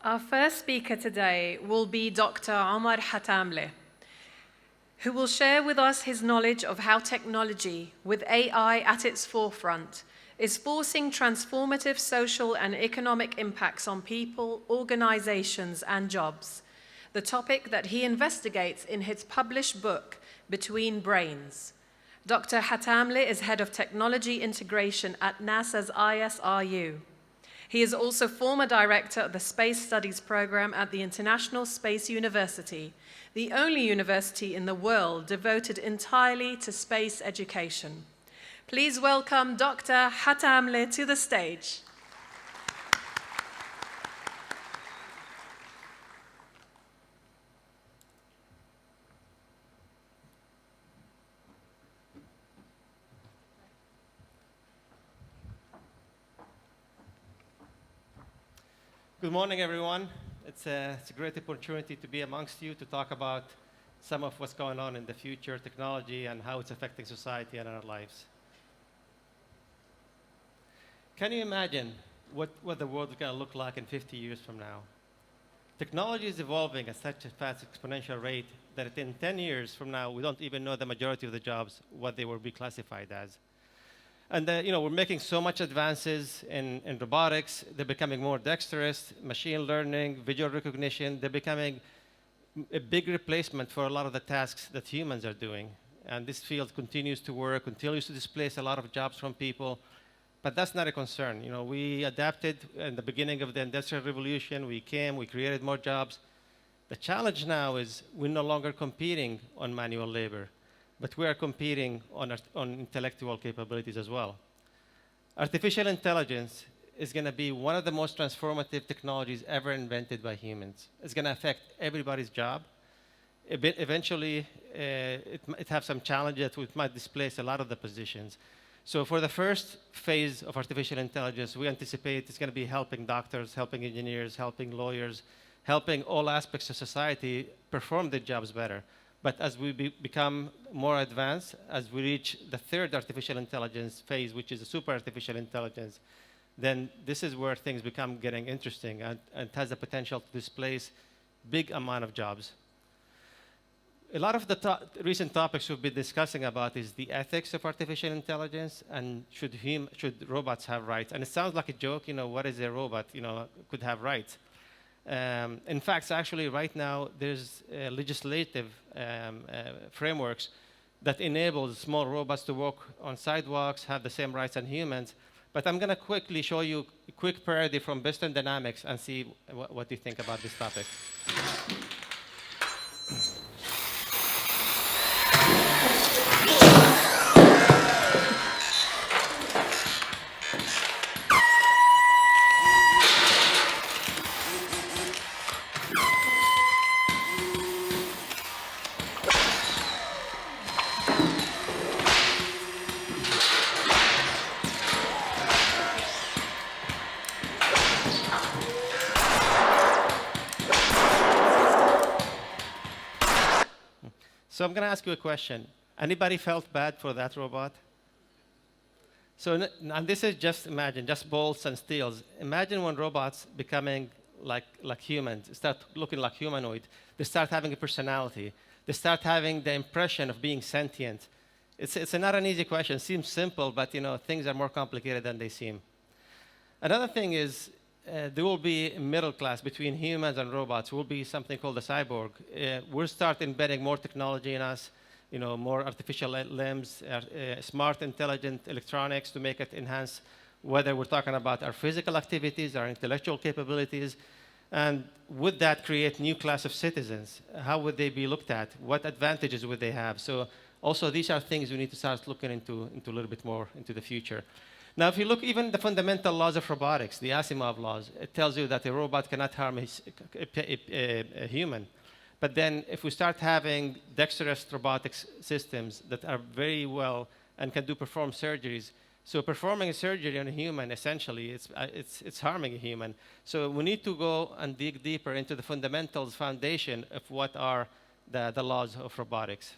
Our first speaker today will be Dr. Omar Hatamleh, who will share with us his knowledge of how technology, with AI at its forefront, is forcing transformative social and economic impacts on people, organizations, and jobs, the topic that he investigates in his published book, Between Brains. Dr. Hatamleh is Head of Technology Integration at NASA's ISRU. He is also former director of the Space Studies program at the International Space University, the only university in the world devoted entirely to space education. Please welcome Dr. Hatamleh to the stage. Good morning, everyone. It's a great opportunity to be amongst you to talk about some of what's going on in the future, technology, and how it's affecting society and our lives. Can you imagine what the world is going to look like in 50 years from now? Technology is evolving at such a fast exponential rate that in 10 years from now, we don't even know the majority of the jobs, what they will be classified as. And we're making so much advances in robotics. They're becoming more dexterous, machine learning, visual recognition. They're becoming a big replacement for a lot of the tasks that humans are doing. And this field continues to work, continues to displace a lot of jobs from people. But that's not a concern. We adapted in the beginning of the Industrial Revolution. We created more jobs. The challenge now is we're no longer competing on manual labor, but we are competing on intellectual capabilities as well. Artificial intelligence is going to be one of the most transformative technologies ever invented by humans. It's going to affect everybody's job. Eventually, it has some challenges that it might displace a lot of the positions. So for the first phase of artificial intelligence, we anticipate it's going to be helping doctors, helping engineers, helping lawyers, helping all aspects of society perform their jobs better. But as we become more advanced, as we reach the third artificial intelligence phase, which is a super artificial intelligence, then this is where things become getting interesting and has the potential to displace big amount of jobs. A lot of the recent topics we've been discussing about is the ethics of artificial intelligence and should robots have rights? And it sounds like a joke, what is a robot, could have rights? In fact, actually, right now, there's legislative frameworks that enables small robots to walk on sidewalks, have the same rights as humans. But I'm going to quickly show you a quick parody from Boston Dynamics and see what you think about this topic. So I'm going to ask you a question. Anybody felt bad for that robot? So, and this is just imagine, just bolts and steels. Imagine when robots becoming like humans, start looking like humanoid. They start having a personality. They start having the impression of being sentient. It's not an easy question. It seems simple, but things are more complicated than they seem. Another thing is there will be a middle class between humans and robots. Will be something called the cyborg. We'll start embedding more technology in us, more artificial limbs, smart, intelligent electronics to make it enhance, whether we're talking about our physical activities, our intellectual capabilities, and would that create new class of citizens? How would they be looked at? What advantages would they have? So also these are things we need to start looking into a little bit more into the future. Now, if you look even the fundamental laws of robotics, the Asimov laws, it tells you that a robot cannot harm a human. But then if we start having dexterous robotics systems that are very well and can perform surgeries, so performing a surgery on a human, essentially, it's harming a human. So we need to go and dig deeper into the fundamentals foundation of what are the laws of robotics.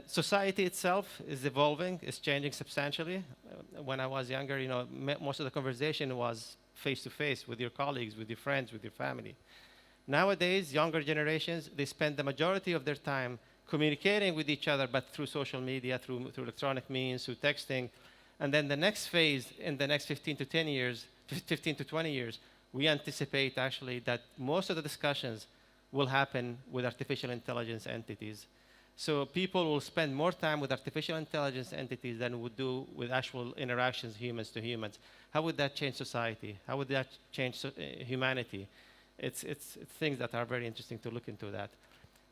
Society itself is evolving, is changing substantially. When I was younger, most of the conversation was face-to-face with your colleagues, with your friends, with your family. Nowadays, younger generations, they spend the majority of their time communicating with each other, but through social media, through electronic means, through texting. And then the next phase, in the next 15 to 10 years, 15 to 20 years, we anticipate actually that most of the discussions will happen with artificial intelligence entities. So people will spend more time with artificial intelligence entities than would do with actual interactions, humans to humans. How would that change society? How would that change humanity? It's things that are very interesting to look into that.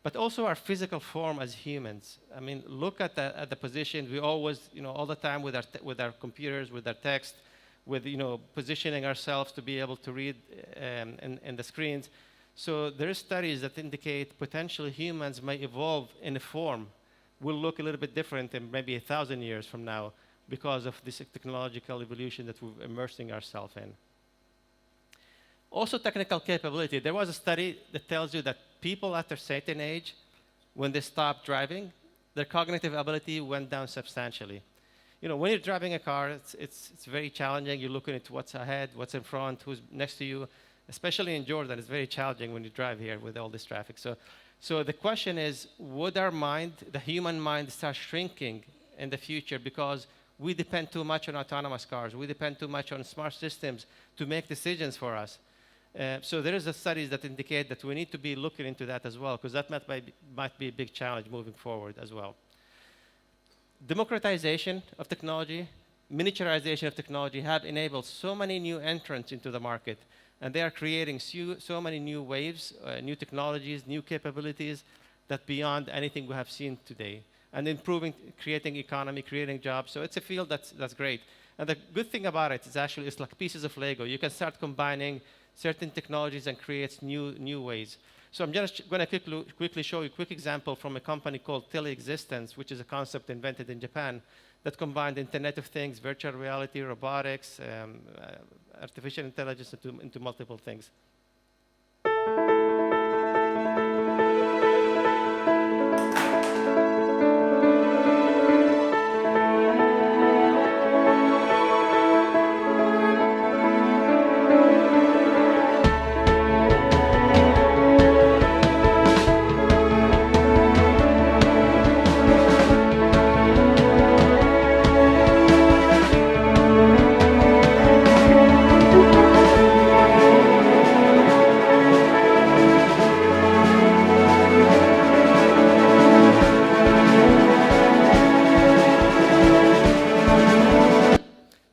But also our physical form as humans. I mean, look at the position. We always, all the time with our computers, with our text, with, positioning ourselves to be able to read in the screens. So there are studies that indicate potentially humans may evolve in a form. Will look a little bit different in maybe 1,000 years from now because of this technological evolution that we're immersing ourselves in. Also technical capability. There was a study that tells you that people at a certain age, when they stop driving, their cognitive ability went down substantially. When you're driving a car, it's very challenging. You're looking at what's ahead, what's in front, who's next to you. Especially in Jordan, it's very challenging when you drive here with all this traffic. So the question is, would our mind, the human mind, start shrinking in the future because we depend too much on autonomous cars. We depend too much on smart systems to make decisions for us. So there is studies that indicate that we need to be looking into that as well, because that might be a big challenge moving forward as well. Democratization of technology, miniaturization of technology have enabled so many new entrants into the market, and they are creating so many new waves, new technologies, new capabilities that beyond anything we have seen today, and improving, creating economy, creating jobs. So it's a field that's great. And the good thing about it is actually it's like pieces of Lego. You can start combining certain technologies and creates new ways. So I'm just going to quickly show you a quick example from a company called Teleexistence, which is a concept invented in Japan that combined Internet of Things, virtual reality, robotics, artificial intelligence into multiple things.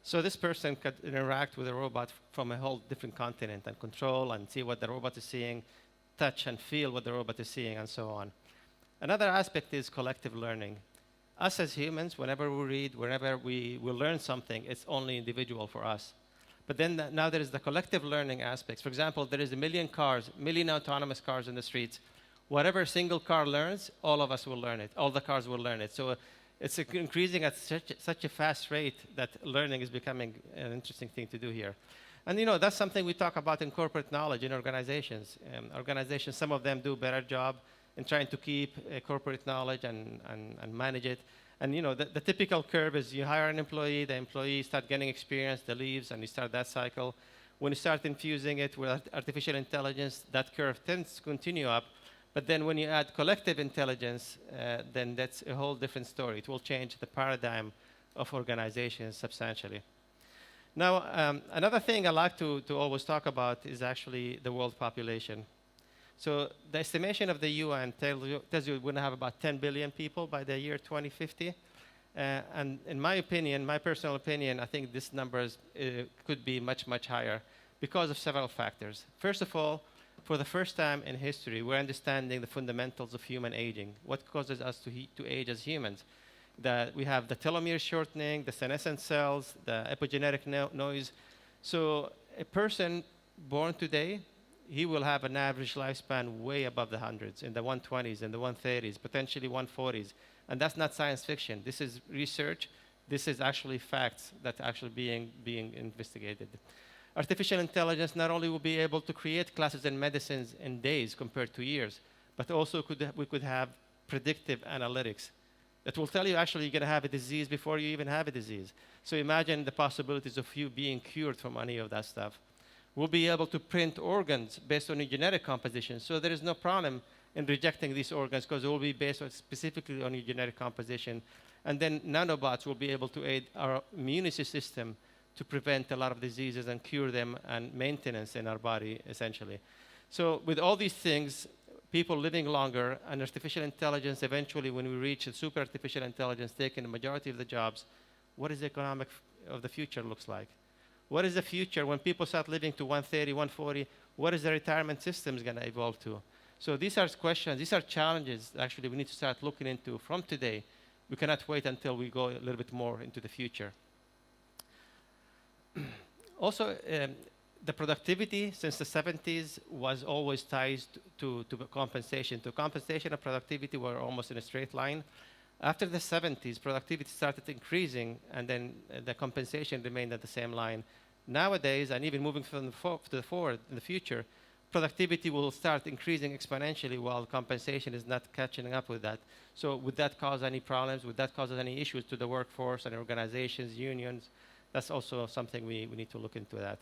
So this person could interact with a robot from a whole different continent and control and see what the robot is seeing, touch and feel what the robot is seeing, and so on. Another aspect is collective learning. Us as humans, whenever we read, whenever we learn something, it's only individual for us. But then now there is the collective learning aspects. For example, there is a million autonomous cars in the streets. Whatever a single car learns, all of us will learn it. All the cars will learn it. So it's increasing at such a fast rate that learning is becoming an interesting thing to do here. And that's something we talk about in corporate knowledge in organizations. Organizations, some of them do a better job in trying to keep corporate knowledge and manage it. And the typical curve is you hire an employee, the employee starts getting experience, they leaves, and you start that cycle. When you start infusing it with artificial intelligence, that curve tends to continue up. But then when you add collective intelligence, then that's a whole different story. It will change the paradigm of organizations substantially. Now, another thing I like to always talk about is actually the world population. So the estimation of the UN tells you we're going to have about 10 billion people by the year 2050. And in my opinion, my personal opinion, I think this number could be much, much higher because of several factors. First of all, for the first time in history, we're understanding the fundamentals of human aging. What causes us to age as humans? That we have the telomere shortening, the senescent cells, the epigenetic noise. So a person born today, he will have an average lifespan way above the hundreds, in the 120s, in the 130s, potentially 140s. And that's not science fiction. This is research. This is actually facts that are actually being investigated. Artificial intelligence not only will be able to create classes in medicines in days compared to years, but also we could have predictive analytics that will tell you actually you're going to have a disease before you even have a disease. So imagine the possibilities of you being cured from any of that stuff. We'll be able to print organs based on your genetic composition. So there is no problem in rejecting these organs because it will be based on specifically on your genetic composition. And then nanobots will be able to aid our immunity system to prevent a lot of diseases and cure them and maintenance in our body, essentially. So with all these things, people living longer and artificial intelligence, eventually when we reach a super artificial intelligence taking the majority of the jobs, what is the economic of the future looks like? What is the future when people start living to 130, 140? What is the retirement systems going to evolve to? So these are questions, these are challenges actually we need to start looking into from today. We cannot wait until we go a little bit more into the future. Also, the productivity since the 70s was always tied to compensation. To compensation and productivity were almost in a straight line. After the 70s, productivity started increasing, and then the compensation remained at the same line. Nowadays, and even moving from the forward in the future, productivity will start increasing exponentially while compensation is not catching up with that. So would that cause any problems? Would that cause any issues to the workforce and organizations, unions? That's also something we need to look into that.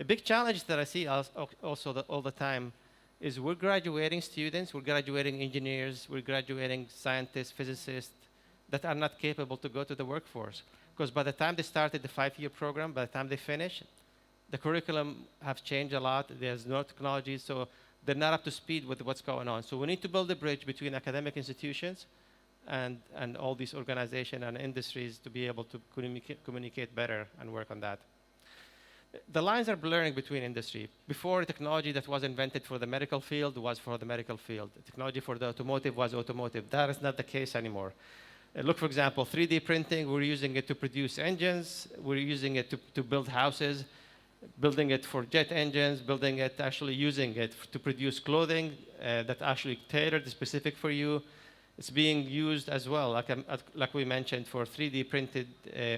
A big challenge that I see also all the time is we're graduating students, we're graduating engineers, we're graduating scientists, physicists that are not capable to go to the workforce. Because by the time they started the 5-year program, by the time they finish, the curriculum have changed a lot. There's no technology, so they're not up to speed with what's going on. So we need to build a bridge between academic institutions and all these organizations and industries to be able to communicate better and work on that. The lines are blurring between industry. Before, technology that was invented for the medical field was for the medical field. Technology for the automotive was automotive. That is not the case anymore. Look, for example, 3D printing, we're using it to produce engines. We're using it to build houses, building it for jet engines, building it, actually using it to produce clothing that actually tailored specific for you. It's being used as well, like we mentioned, for 3D printed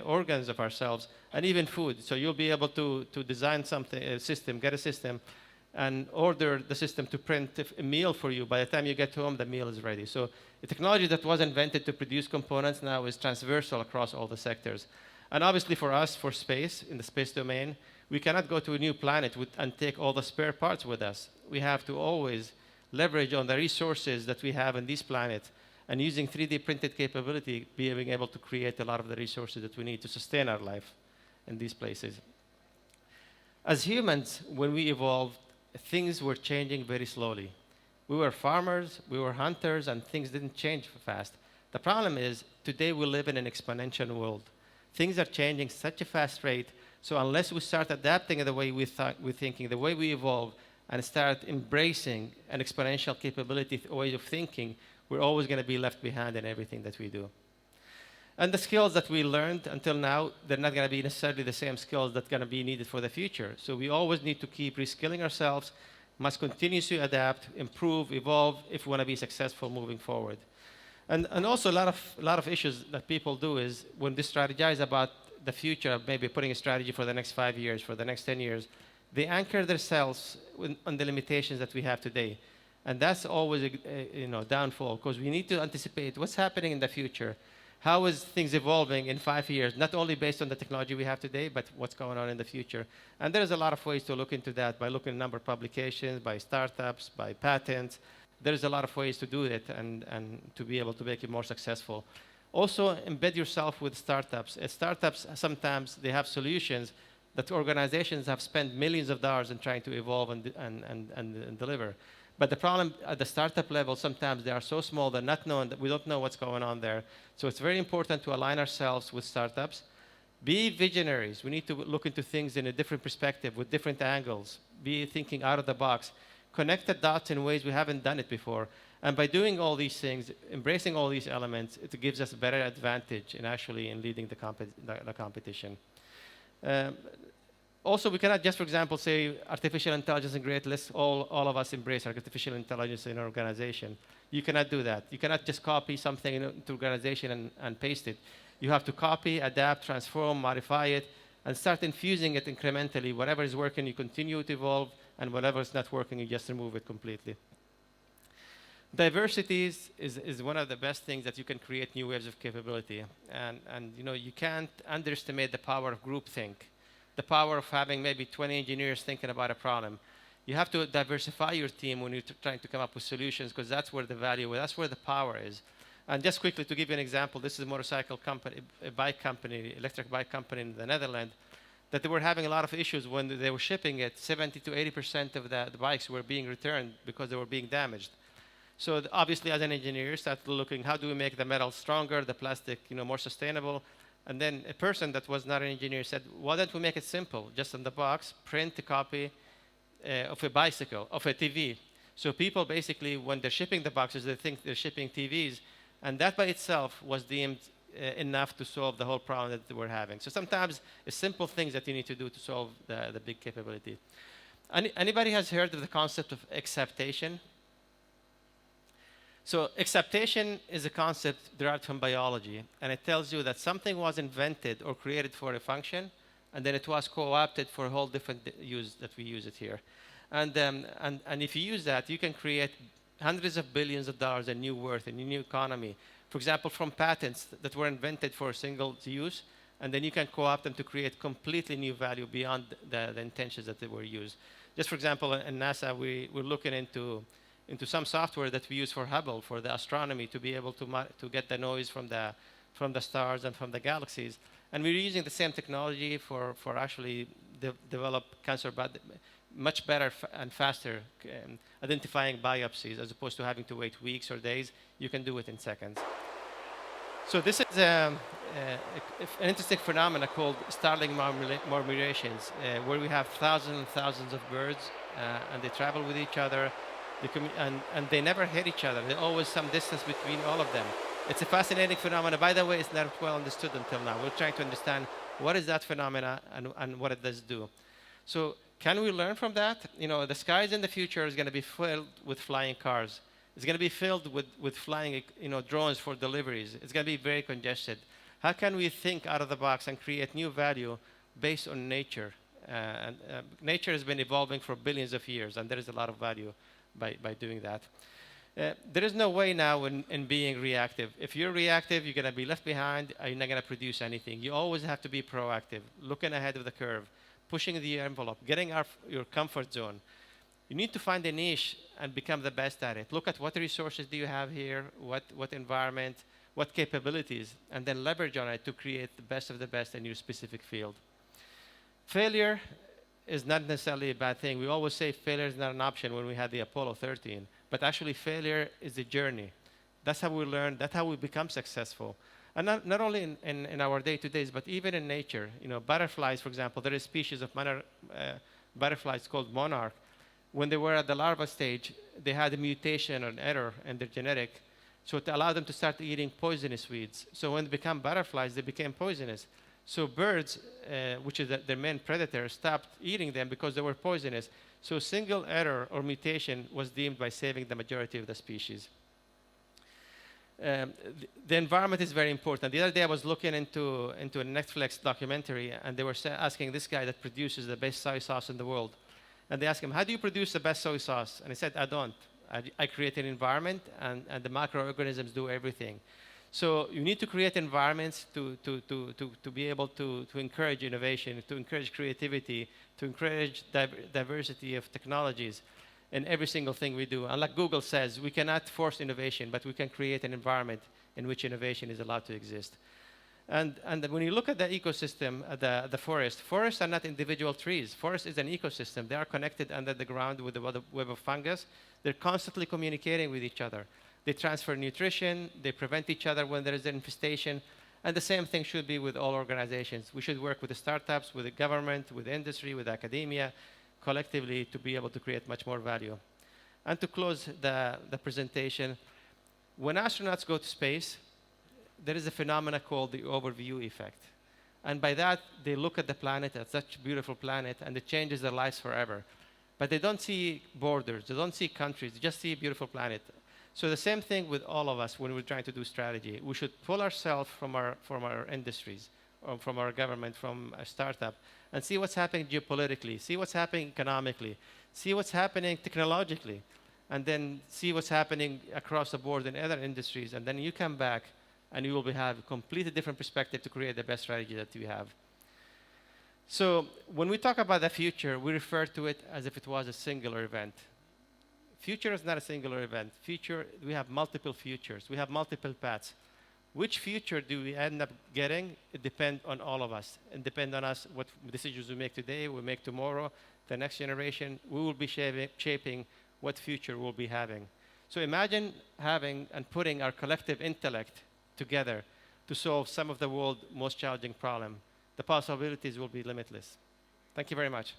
organs of ourselves, and even food. So you'll be able to design something, a system, get a system, and order the system to print a meal for you. By the time you get home, the meal is ready. So the technology that was invented to produce components now is transversal across all the sectors. And obviously for us, for space, in the space domain, we cannot go to a new planet and take all the spare parts with us. We have to always leverage on the resources that we have on this planet, and using 3D printed capability, being able to create a lot of the resources that we need to sustain our life in these places. As humans, when we evolved, things were changing very slowly. We were farmers, we were hunters, and things didn't change fast. The problem is, today we live in an exponential world. Things are changing such a fast rate, so unless we start adapting the way we're thinking, the way we evolve, and start embracing an exponential capability way of thinking, we're always going to be left behind in everything that we do. And the skills that we learned until now, they're not going to be necessarily the same skills that are going to be needed for the future. So we always need to keep reskilling ourselves, must continue to adapt, improve, evolve if we want to be successful moving forward. And also a lot of issues that people do is when they strategize about the future, maybe putting a strategy for the next 5 years, for the next 10 years, they anchor themselves on the limitations that we have today. And that's always a downfall, because we need to anticipate what's happening in the future. How is things evolving in 5 years, not only based on the technology we have today, but what's going on in the future. And there's a lot of ways to look into that by looking at number of publications, by startups, by patents. There's a lot of ways to do it and to be able to make it more successful. Also, embed yourself with startups. Startups, sometimes they have solutions that organizations have spent millions of dollars in trying to evolve and deliver. But the problem at the startup level, sometimes they are so small, they're not known, that we don't know what's going on there. So it's very important to align ourselves with startups. Be visionaries. We need to look into things in a different perspective, with different angles. Be thinking out of the box. Connect the dots in ways we haven't done it before. And by doing all these things, embracing all these elements, it gives us a better advantage in leading the competition. Also, we cannot just, for example, say artificial intelligence is great. Let's all of us embrace artificial intelligence in our organization. You cannot do that. You cannot just copy something into organization and paste it. You have to copy, adapt, transform, modify it, and start infusing it incrementally. Whatever is working, you continue to evolve, and whatever is not working, you just remove it completely. Diversity is one of the best things that you can create new waves of capability. And you can't underestimate the power of groupthink. the power of having maybe 20 engineers thinking about a problem. You have to diversify your team when you're trying to come up with solutions, because that's where the value, that's where the power is. And just quickly to give you an example, this is a motorcycle company, a bike company, electric bike company in the Netherlands, that they were having a lot of issues when they were shipping it. 70 to 80% of the bikes were being returned because they were being damaged. So obviously, as an engineer, started looking, how do we make the metal stronger, the plastic, more sustainable? And then a person that was not an engineer said, why don't we make it simple? Just on the box, print a copy of a bicycle, of a TV. So people basically, when they're shipping the boxes, they think they're shipping TVs. And that by itself was deemed enough to solve the whole problem that they were having. So sometimes it's simple things that you need to do to solve the big capability. Anybody has heard of the concept of acceptation? So acceptation is a concept derived from biology, and it tells you that something was invented or created for a function, and then it was co-opted for a whole different use that we use it here. And if you use that, you can create hundreds of billions of dollars in new worth, in a new economy. For example, from patents that were invented for a single use, and then you can co-opt them to create completely new value beyond the intentions that they were used. Just for example, in NASA, we're looking into some software that we use for Hubble, for the astronomy, to be able to get the noise from the stars and from the galaxies. And we're using the same technology for actually develop cancer, but much better and faster identifying biopsies, as opposed to having to wait weeks or days. You can do it in seconds. So this is an interesting phenomenon called starling murmurations, where we have thousands and thousands of birds, and they travel with each other, and they never hit each other. There's always some distance between all of them. It's a fascinating phenomenon. By the way, it's not well understood until now. We're trying to understand what is that phenomena and what it does do. So can we learn from that? The skies in the future is going to be filled with flying cars. It's going to be filled with flying drones for deliveries. It's going to be very congested. How can we think out of the box and create new value based on nature? Nature has been evolving for billions of years, and there is a lot of value by doing that. There is no way now in being reactive. If you're reactive, you're going to be left behind, and you're not going to produce anything. You always have to be proactive, looking ahead of the curve, pushing the envelope, getting your comfort zone. You need to find a niche and become the best at it. Look at what resources do you have here, what environment, what capabilities, and then leverage on it to create the best of the best in your specific field. Failure is not necessarily a bad thing. We always say failure is not an option when we had the Apollo 13, but actually failure is the journey. That's how we learn, that's how we become successful. And not only in our day-to-days, but even in nature. Butterflies, for example, there is a species of butterflies called monarch. When they were at the larva stage, they had a mutation or an error in their genetic, so it allowed them to start eating poisonous weeds. So when they become butterflies, they became poisonous. So birds, which is their main predator, stopped eating them because they were poisonous. So a single error or mutation was deemed by saving the majority of the species. The environment is very important. The other day I was looking into a Netflix documentary, and they were asking this guy that produces the best soy sauce in the world. And they asked him, how do you produce the best soy sauce? And he said, I don't. I create an environment, and the microorganisms do everything. So you need to create environments to be able to encourage innovation, to encourage creativity, to encourage diversity of technologies in every single thing we do. And like Google says, we cannot force innovation, but we can create an environment in which innovation is allowed to exist. And when you look at the ecosystem, the forests are not individual trees. Forest is an ecosystem. They are connected under the ground with the web of fungus. They're constantly communicating with each other. They transfer nutrition. They prevent each other when there is an infestation. And the same thing should be with all organizations. We should work with the startups, with the government, with industry, with academia, collectively to be able to create much more value. And to close the presentation, when astronauts go to space, there is a phenomenon called the overview effect. And by that, they look at the planet, at such a beautiful planet, and it changes their lives forever. But they don't see borders, they don't see countries, they just see a beautiful planet. So the same thing with all of us when we're trying to do strategy. We should pull ourselves from our industries, or from our government, from a startup, and see what's happening geopolitically, see what's happening economically, see what's happening technologically, and then see what's happening across the board in other industries, and then you come back and you will have a completely different perspective to create the best strategy that you have. So when we talk about the future, we refer to it as if it was a singular event. Future is not a singular event. Future, we have multiple futures. We have multiple paths. Which future do we end up getting? It depends on all of us. It depends on us, what decisions we make today, we make tomorrow, the next generation. We will be shaping what future we'll be having. So imagine having and putting our collective intellect together to solve some of the world's most challenging problems. The possibilities will be limitless. Thank you very much.